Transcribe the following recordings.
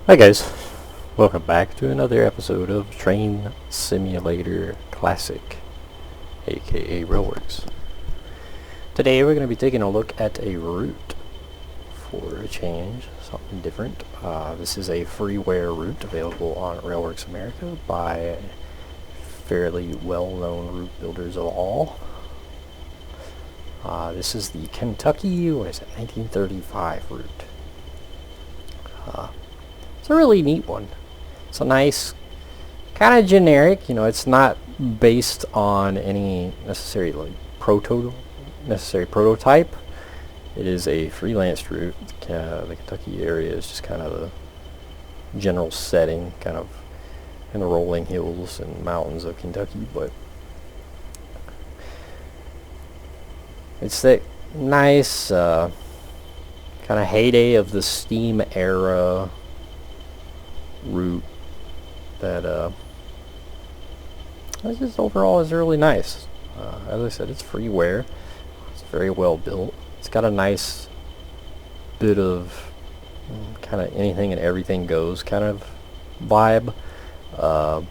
Hi guys, welcome back to another episode of Train Simulator Classic, aka Railworks. Today we're going to be taking a look at a route for a change, something different. This is a freeware route available on Railworks America by fairly well-known route builders of all. This is the Kentucky, 1935 route. It's a really neat one. It's a nice, kind of generic, it's not based on any necessary prototype. It is a freelance route. The Kentucky area is just kind of the general setting, kind of in the rolling hills and mountains of Kentucky, but it's that nice kind of heyday of the steam era route that just overall is really nice. As I said, it's freeware. It's very well built. It's got a nice bit of kind of anything and everything goes kind of vibe. So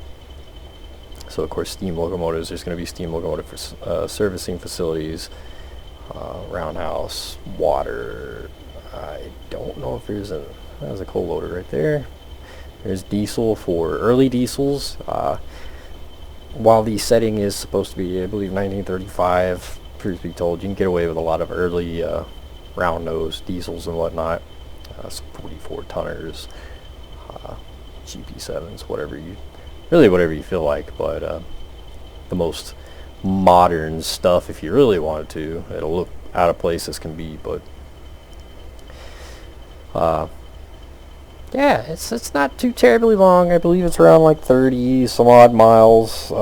of course steam locomotives, there's going to be steam locomotive for servicing facilities, roundhouse, water. I don't know if there's a coal loader right there. There's diesel for early diesels. While the setting is supposed to be, I believe, 1935, truth be told, you can get away with a lot of early round nose diesels and whatnot. 44 tonners, GP7s, whatever you feel like. But the most modern stuff, if you really wanted to, it'll look out of place as can be, but yeah, it's not too terribly long. I believe it's around like 30 some odd miles.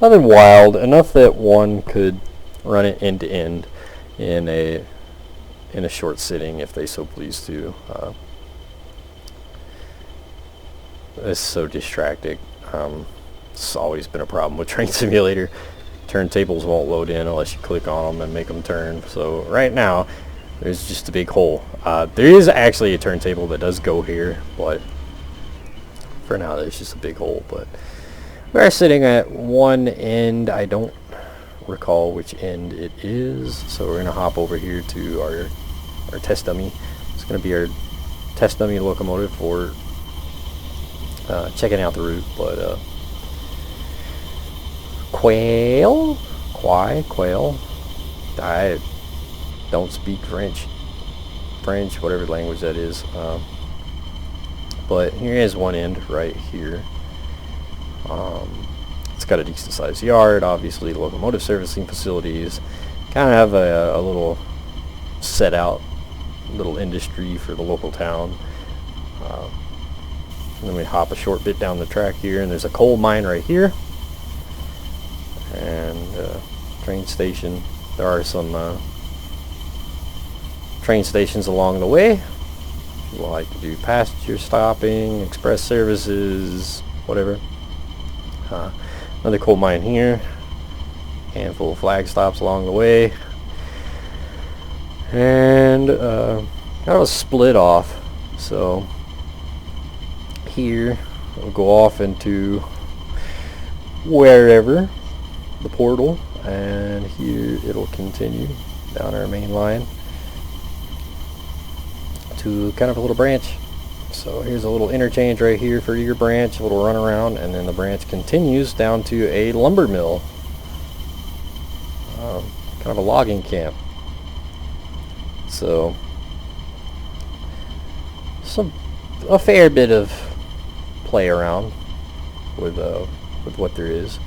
Nothing wild, enough that one could run it end to end in a short sitting if they so please to. It's so distracting. It's always been a problem with Train Simulator. Turntables won't load in unless you click on them and make them turn. So right now there's just a big hole. There is actually a turntable that does go here, but for now there's just a big hole. But we are sitting at one end. I don't recall which end it is, so we're going to hop over here to our test dummy. It's going to be our test dummy locomotive for checking out the route. But quail, I don't speak French, whatever language that is. But here is one end right here. It's got a decent sized yard, obviously locomotive servicing facilities, kind of have a little set out little industry for the local town. And then we hop a short bit down the track here, and there's a coal mine right here, and train station. There are some train stations along the way. People like to do passenger stopping, express services, whatever. Another coal mine here. Handful of flag stops along the way. And kind of a split off. So here we'll go off into wherever the portal, and here it'll continue down our main line to kind of a little branch. So here's a little interchange right here for your branch, a little run around, and then the branch continues down to a lumber mill, kind of a logging camp. So a fair bit of play around with what there is.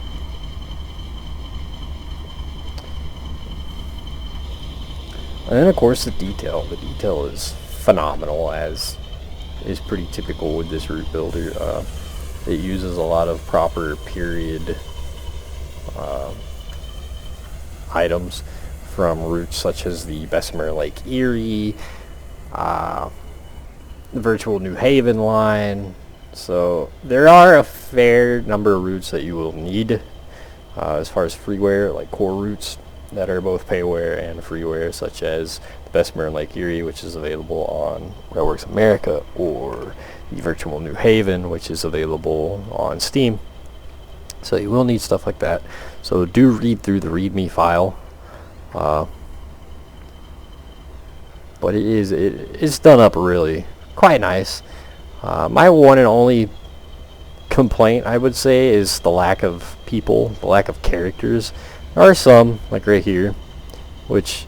And then of course the detail is phenomenal, as is pretty typical with this route builder. It uses a lot of proper period items from routes such as the Bessemer Lake Erie, the virtual New Haven line. So there are a fair number of routes that you will need as far as freeware, like core routes. that are both payware and freeware, such as the Bessemer and Lake Erie, which is available on Railworks America, or the Virtual New Haven, which is available on Steam. So you will need stuff like that. So do read through the README file. But it's done up really quite nice. My one and only complaint, I would say, is the lack of people, the lack of characters. There are some, like right here, which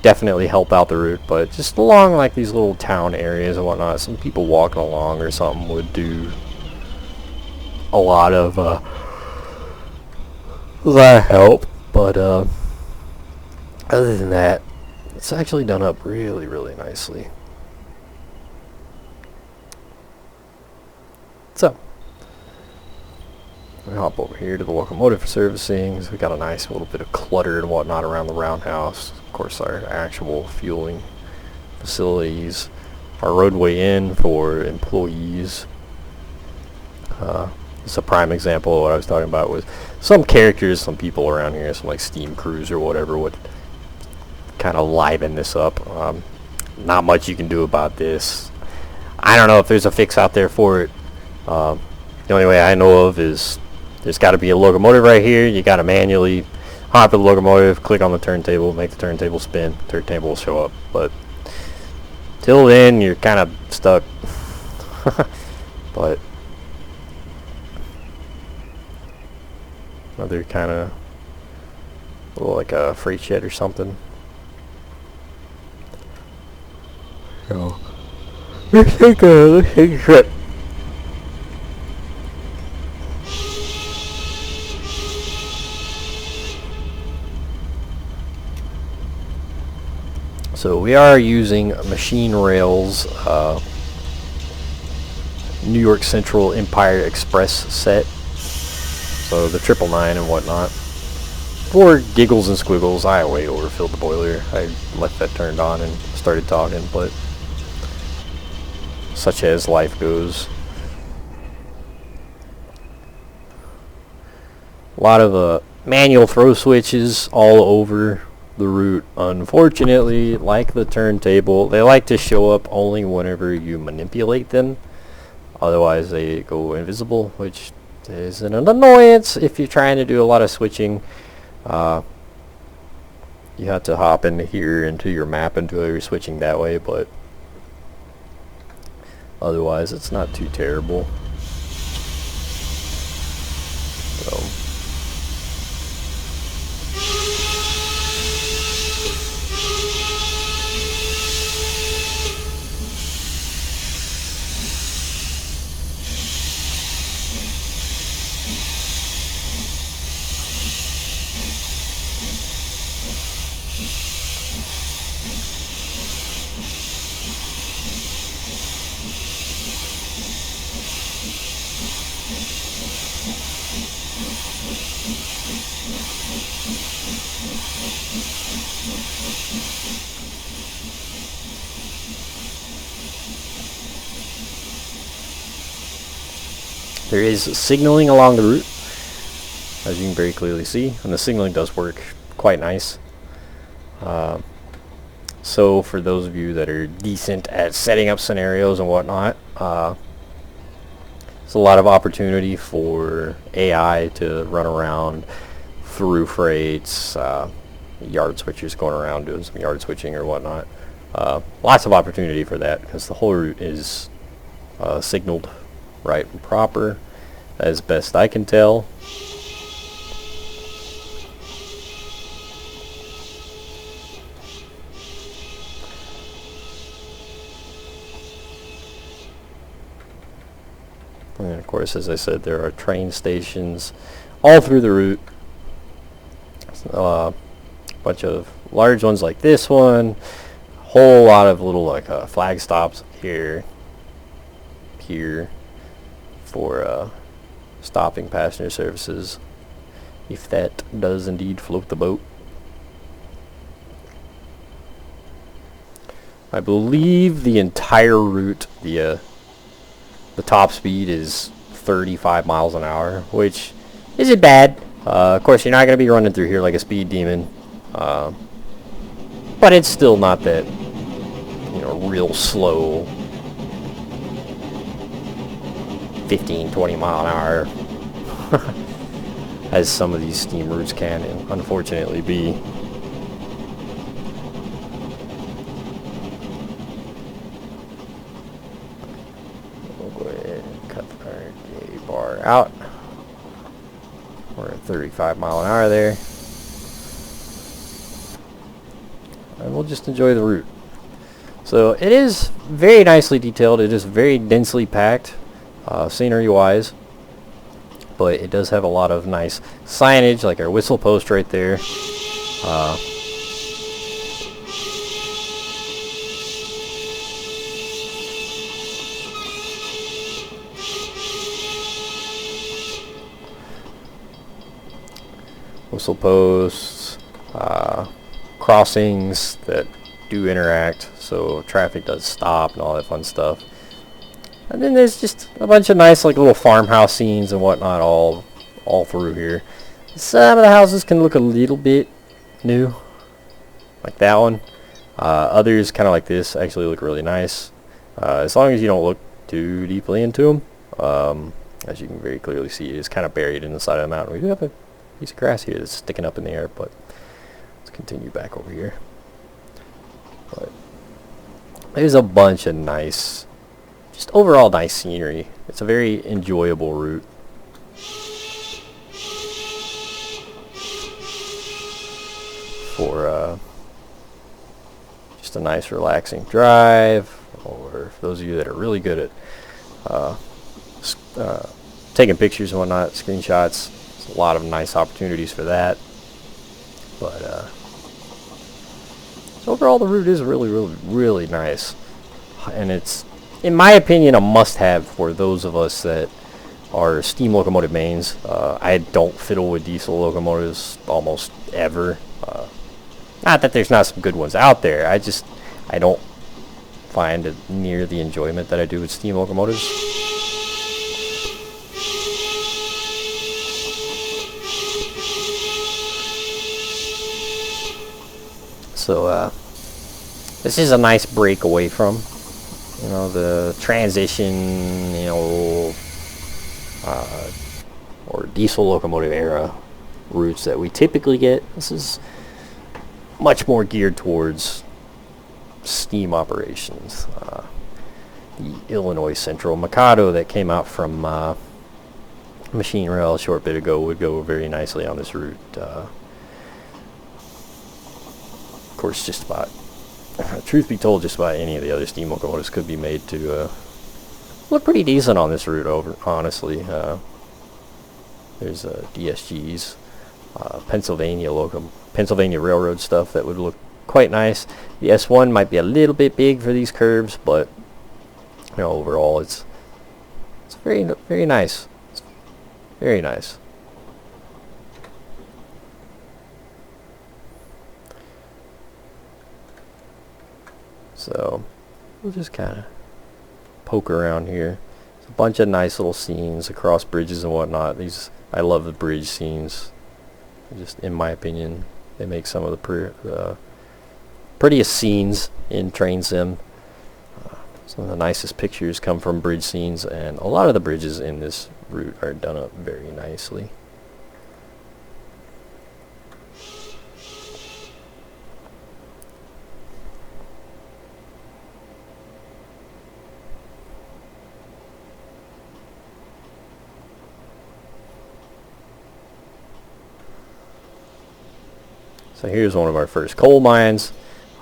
definitely help out the route, but just along like these little town areas and whatnot, some people walking along or something would do a lot of help. But other than that, it's actually done up really, really nicely. So, we hop over here to the locomotive servicing. So we got a nice little bit of clutter and whatnot around the roundhouse. Of course, our actual fueling facilities, our roadway in for employees. It's a prime example of what I was talking about with some characters, some people around here, some like steam crews or whatever would kind of liven this up. Not much you can do about this. I don't know if there's a fix out there for it. The only way I know of is there's got to be a locomotive right here. You got to manually hop in the locomotive, click on the turntable, make the turntable spin. Turntable will show up. But till then, you're kind of stuck. But another kind of like a freight shed or something. So let's take a trip. So we are using Machine Rail's New York Central Empire Express set. So the 999 and whatnot. For giggles and squiggles, I way overfilled the boiler. I left that turned on and started talking, but such as life goes. A lot of manual throw switches all over the route. Unfortunately, like the turntable, they like to show up only whenever you manipulate them. Otherwise, they go invisible, which is an annoyance if you're trying to do a lot of switching. You have to hop into here into your map until you're switching that way, but otherwise it's not too terrible. So there is signaling along the route, as you can very clearly see, and the signaling does work quite nice. So for those of you that are decent at setting up scenarios and whatnot, there's a lot of opportunity for AI to run around through freights, yard switchers going around doing some yard switching or whatnot. Lots of opportunity for that because the whole route is signaled right and proper, as best I can tell. And of course, as I said, there are train stations all through the route. A bunch of large ones like this one, a whole lot of little like flag stops here for stopping passenger services, if that does indeed float the boat. I believe the entire route, the top speed is 35 miles an hour, which isn't bad. Of course, you're not going to be running through here like a speed demon. But it's still not that, you know, real slow 15-20 mile an hour as some of these steam routes can unfortunately be. We'll go ahead and cut our gauge bar out. We're at 35 mile an hour there. And we'll just enjoy the route. So it is very nicely detailed. It is very densely packed, scenery wise, but it does have a lot of nice signage, like our whistle post right there. Whistle posts, crossings that do interact, so traffic does stop and all that fun stuff. And then there's just a bunch of nice like little farmhouse scenes and whatnot all through here. Some of the houses can look a little bit new, like that one. Others, kind of like this, actually look really nice, as long as you don't look too deeply into them. As you can very clearly see, it's kind of buried in the side of the mountain. We do have a piece of grass here that's sticking up in the air, but let's continue back over here. But there's a bunch of nice, just overall nice scenery. It's a very enjoyable route. For just a nice relaxing drive, or for those of you that are really good at taking pictures and whatnot, screenshots. There's a lot of nice opportunities for that. But so overall the route is really nice, and it's, in my opinion, a must-have for those of us that are steam locomotive mains. I don't fiddle with diesel locomotives almost ever. Not that there's not some good ones out there. I don't find it near the enjoyment that I do with steam locomotives. So this is a nice break away from, you know, the transition, you know, or diesel locomotive era routes that we typically get. This is much more geared towards steam operations. The Illinois Central Mikado that came out from Machine Rail a short bit ago would go very nicely on this route. Of course, just about, truth be told, just about any of the other steam locomotives could be made to look pretty decent on this route, honestly. There's DSG's Pennsylvania Railroad stuff that would look quite nice. The S1 might be a little bit big for these curves, but you know, overall it's very nice. It's very nice. So we'll just kind of poke around here. There's a bunch of nice little scenes across bridges and whatnot. I love the bridge scenes. Just in my opinion, they make some of the prettiest scenes in train sim. Some of the nicest pictures come from bridge scenes, and a lot of the bridges in this route are done up very nicely. So here's one of our first coal mines.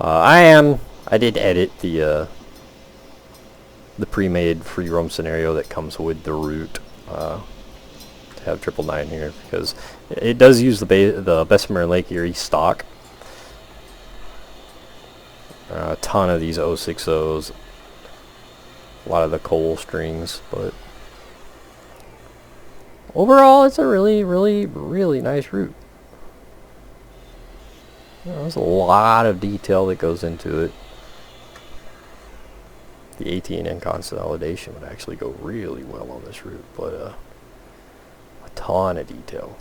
I did edit the pre-made free roam scenario that comes with the route to have 999 here, because it does use the Bessemer Lake Erie stock. A ton of these 060s, a lot of the coal strings, but overall it's a really nice route. You know, there's a lot of detail that goes into it. The AT&N consolidation would actually go really well on this route, but a ton of detail.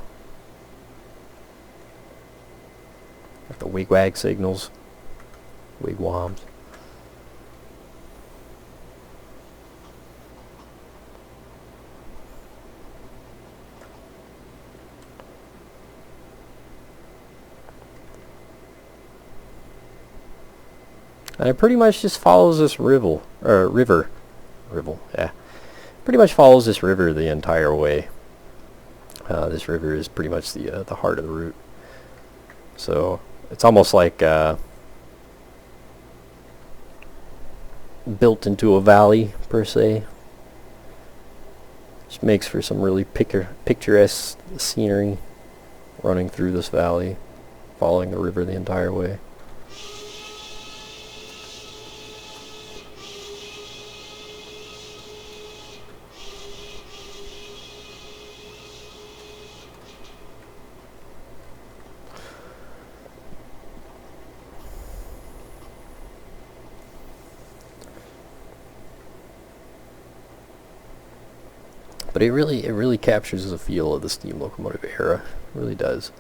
Got the wigwag signals, wigwams. And it pretty much just follows this river, yeah. Pretty much follows this river the entire way. This river is pretty much the heart of the route. So it's almost like built into a valley per se. Which makes for some really picturesque scenery running through this valley, following the river the entire way. But it really captures the feel of the steam locomotive era. It really does.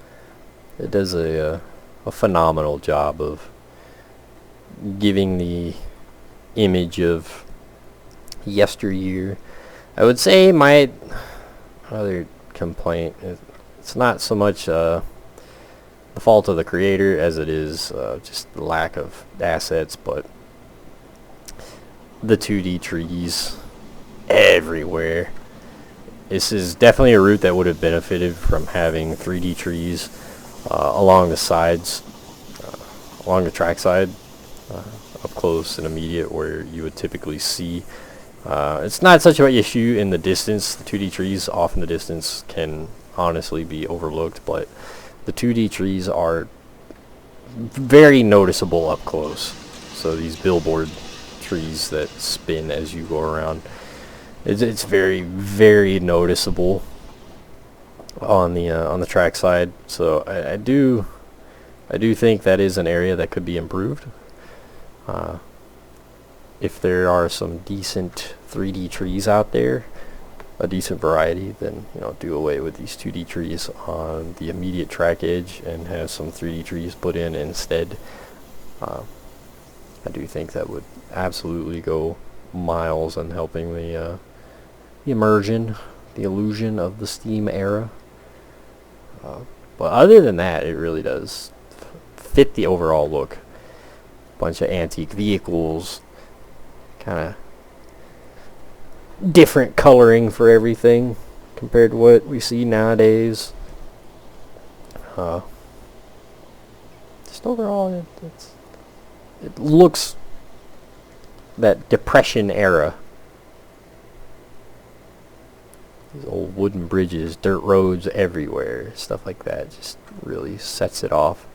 It does a phenomenal job of giving the image of yesteryear. I would say my other complaint is it's not so much the fault of the creator as it is just the lack of assets, but the 2D trees everywhere. This is definitely a route that would have benefited from having 3D trees along the sides, along the track side, up close and immediate where you would typically see. It's not such an issue in the distance. The 2D trees off in the distance can honestly be overlooked, but the 2D trees are very noticeable up close. So these billboard trees that spin as you go around. It's very, very noticeable on the track side. So I do think that is an area that could be improved. If there are some decent 3D trees out there, a decent variety, then do away with these 2D trees on the immediate track edge and have some 3D trees put in instead. I do think that would absolutely go miles in helping the immersion, the illusion of the steam era. But other than that, it really does fit the overall look. Bunch of antique vehicles, kind of different coloring for everything compared to what we see nowadays. Just overall, it looks that Depression era. These old wooden bridges, dirt roads everywhere, stuff like that just really sets it off.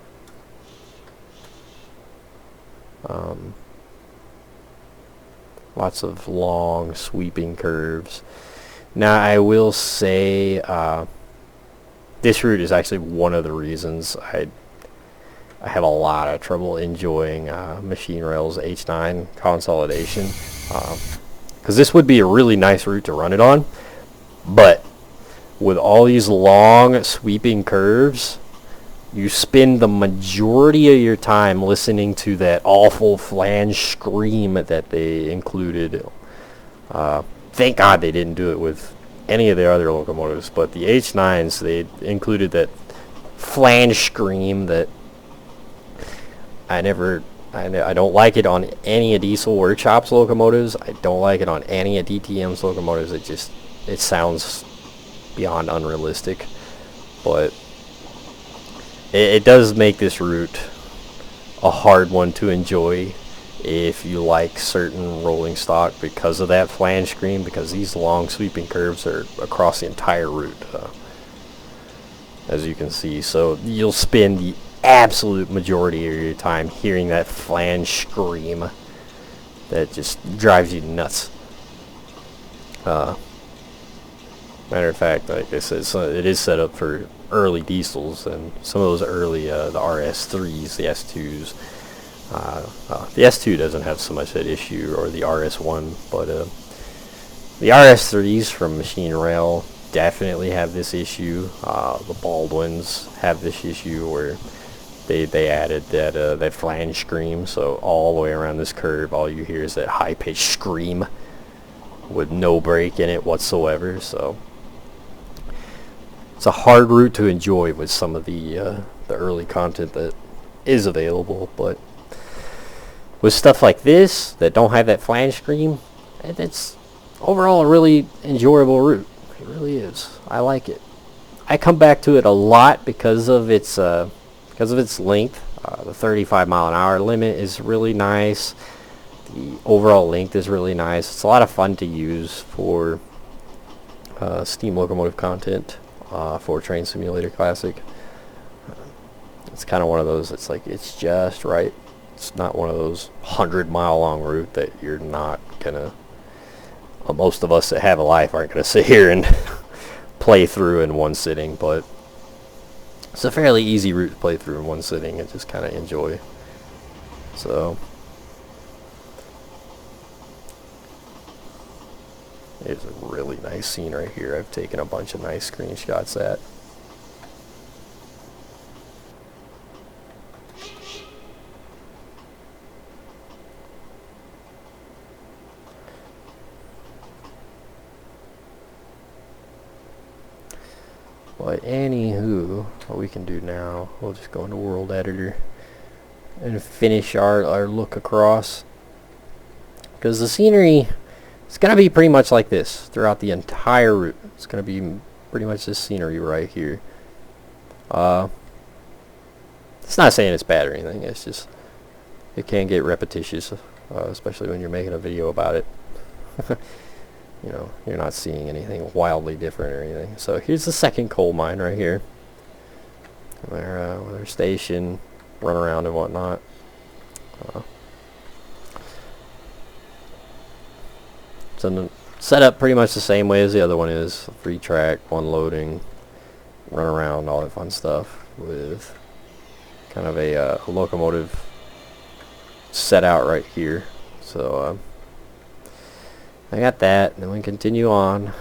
Lots of long sweeping curves. Now I will say this route is actually one of the reasons I have a lot of trouble enjoying Machine Rail's H9 consolidation, because this would be a really nice route to run it on. But with all these long sweeping curves, you spend the majority of your time listening to that awful flange scream that they included. Thank God they didn't do it with any of the other locomotives, but the H9s, they included that flange scream that I don't like it on any of Diesel Workshops locomotives. I don't like it on any of DTM's locomotives. It sounds beyond unrealistic, but it does make this route a hard one to enjoy if you like certain rolling stock because of that flange scream, because these long sweeping curves are across the entire route, as you can see. So you'll spend the absolute majority of your time hearing that flange scream that just drives you nuts. Matter of fact, like I said, it is set up for early diesels, and some of those early the RS3s, the S2s. The S2 doesn't have so much that issue, or the RS1, but the RS3s from Machine Rail definitely have this issue. The Baldwins have this issue where they added that flange scream, so all the way around this curve, all you hear is that high-pitched scream with no break in it whatsoever. So it's a hard route to enjoy with some of the early content that is available, but with stuff like this that don't have that flange scream, it's overall a really enjoyable route. It really is. I like it. I come back to it a lot because of its length. The 35-mile-an-hour limit is really nice. The overall length is really nice. It's a lot of fun to use for steam locomotive content for Train Simulator Classic. It's kind of one of those, it's like, it's just right. It's not one of those 100-mile-long route that you're not gonna, most of us that have a life aren't gonna sit here and play through in one sitting, but it's a fairly easy route to play through in one sitting and just kind of enjoy. So here's a really nice scene right here. I've taken a bunch of nice screenshots at. But anywho, what we can do now, we'll just go into World Editor and finish our look across. Because the scenery, it's going to be pretty much like this throughout the entire route. It's going to be pretty much this scenery right here. It's not saying it's bad or anything. It's just, it can get repetitious, especially when you're making a video about it. You know, you're not seeing anything wildly different or anything. So here's the second coal mine right here. Their station, run around and whatnot. So set up pretty much the same way as the other one is. Free track, one loading, run around, all that fun stuff with kind of a locomotive set out right here. So I got that, and then we continue on.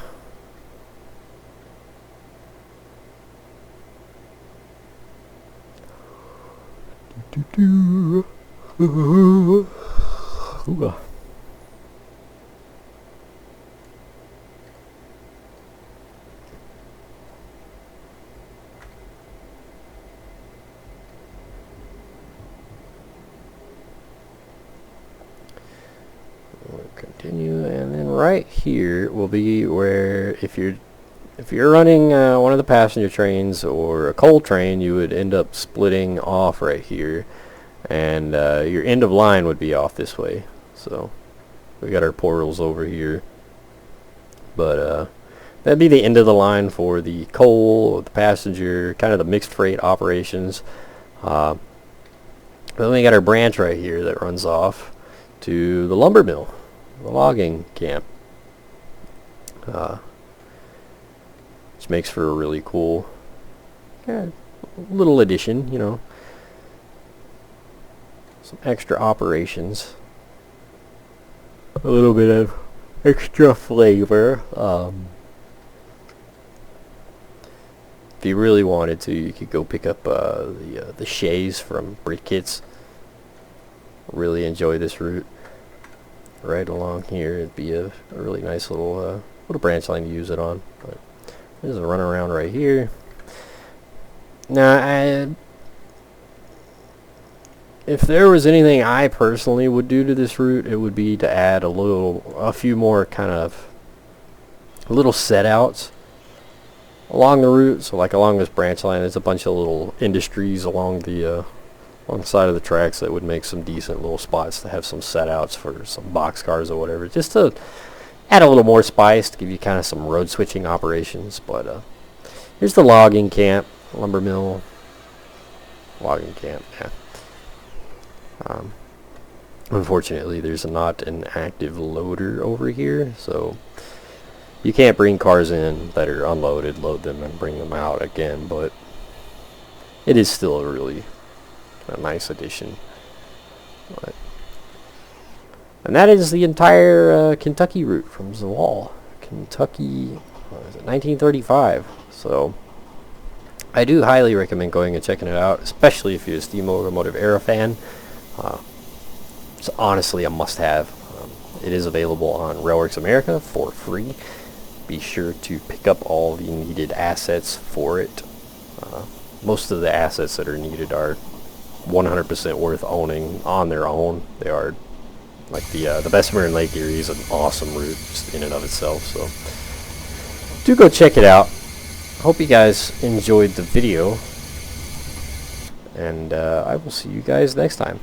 Continue, and then right here will be where if you're running one of the passenger trains or a coal train, you would end up splitting off right here, and your end of line would be off this way. So we got our portals over here, but that'd be the end of the line for the coal, the passenger, kind of the mixed freight operations. Then we got our branch right here that runs off to the lumber mill, the logging camp, which makes for a really cool little addition, you know, some extra operations, a little bit of extra flavor. If you really wanted to, you could go pick up the shays from Britkits. Really enjoy this route. Right along here, it'd be a really nice little branch line to use it on. But there's a run around right here. Now, if there was anything I personally would do to this route, it would be to add a few more kind of little set outs along the route. So like along this branch line, there's a bunch of little industries along the side of the tracks that would make some decent little spots to have some set outs for some boxcars or whatever, just to add a little more spice, to give you kind of some road switching operations. But here's the logging camp, lumber mill, logging camp. Yeah. Unfortunately, there's not an active loader over here, so you can't bring cars in that are unloaded, load them, and bring them out again. But it is still a really nice addition. But, and that is the entire Kentucky route from Zawal, Kentucky. What is it, 1935. So I do highly recommend going and checking it out, especially if you're a steam locomotive era fan. It's honestly a must-have. It is available on Railworks America for free. Be sure to pick up all the needed assets for it. Most of the assets that are needed are 100% worth owning on their own. They are like the Bessemer Lake Erie is an awesome route just in and of itself. So do go check it out. Hope you guys enjoyed the video, and I will see you guys next time.